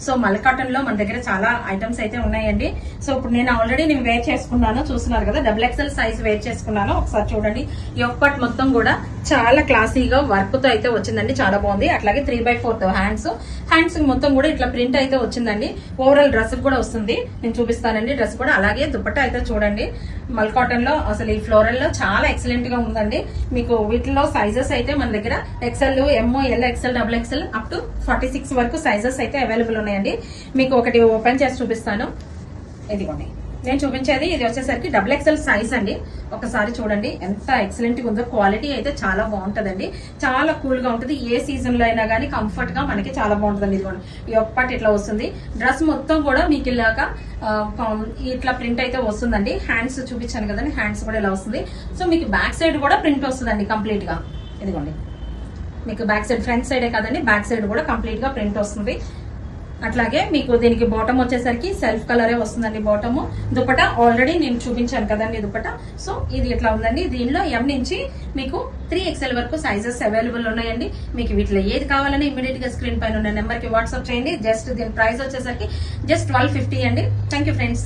So మల్ cotton లో మన దగ్గర చాలా ఐటమ్స్ అయితే ఉన్నాయండి. సో ఇప్పుడు నేను ఆల్రెడీ వేర్ చేసుకున్నాను, చూస్తున్నారు కదా, XXL సైజ్ వేర్ చేసుకున్నాను. ఒకసారి చూడండి, ఈ ఒక్కటి మొత్తం కూడా చాలా క్లాసీగా వర్క్ తో అయితే వచ్చిందండి, చాలా బాగుంది. అట్లాగే 3/4 హ్యాండ్స్ మొత్తం కూడా ఇట్లా ప్రింట్ అయితే వచ్చిందండి. ఓవరాల్ డ్రెస్ కూడా వస్తుంది, నేను చూపిస్తానండి డ్రెస్ కూడా. అలాగే దుపట్టా అయితే చూడండి, మల్ కాటన్ లో అసలు ఈ ఫ్లోరల్ లో చాలా ఎక్సలెంట్ గా ఉందండి. మీకు వీటిలో సైజెస్ అయితే మన దగ్గర XL, M, L, XL, XXL up to 46 వరకు సైజెస్ అయితే అవైలబుల్ ఉన్నాయండి. మీకు ఒకటి ఓపెన్ చేసి చూపిస్తాను. ఇదిగోండి, నేను చూపించేది ఇది వచ్చేసరికి XXL సైజ్ అండి. ఒకసారి చూడండి ఎంత ఎక్సలెంట్ గా ఉందో. క్వాలిటీ అయితే చాలా బాగుంటదండి, చాలా కూల్ గా ఉంటుంది. ఏ సీజన్ లో అయినా కానీ కంఫర్ట్ గా మనకి చాలా బాగుంటుంది. ఇదిగోండి, ఈ ఒక్కటి ఇట్లా వస్తుంది. డ్రెస్ మొత్తం కూడా మీకు ఇలాగా ఇట్లా ప్రింట్ అయితే వస్తుందండి. హ్యాండ్స్ చూపించాను కదండి, హ్యాండ్స్ కూడా ఇలా వస్తుంది. సో మీకు బ్యాక్ సైడ్ కూడా ప్రింట్ వస్తుందండి కంప్లీట్ గా. ఇదిగోండి, మీకు బ్యాక్ సైడ్, ఫ్రంట్ సైడే కదండి, బ్యాక్ సైడ్ కూడా కంప్లీట్ గా ప్రింట్ వస్తుంది. అట్లాగే మీకు దీనికి బాటమ్ వచ్చేసరికి సెల్ఫ్ కలరే వస్తుందండి బాటమ్. దుపట్టా ఆల్రెడీ నేను చూపించాను కదండి దుపట్టా. సో ఇది ఇట్లా ఉందండి. దీనిలో M నుంచి మీకు 3XL వరకు సైజెస్ అవైలబుల్ ఉన్నాయండి. మీకు వీటిలో ఏది కావాలని ఇమీడియట్ గా స్క్రీన్ పైన ఉన్న నెంబర్ కి వాట్సాప్ చేయండి. జస్ట్ దీని ప్రైస్ వచ్చేసరికి జస్ట్ 1250 అండి. Thank you friends.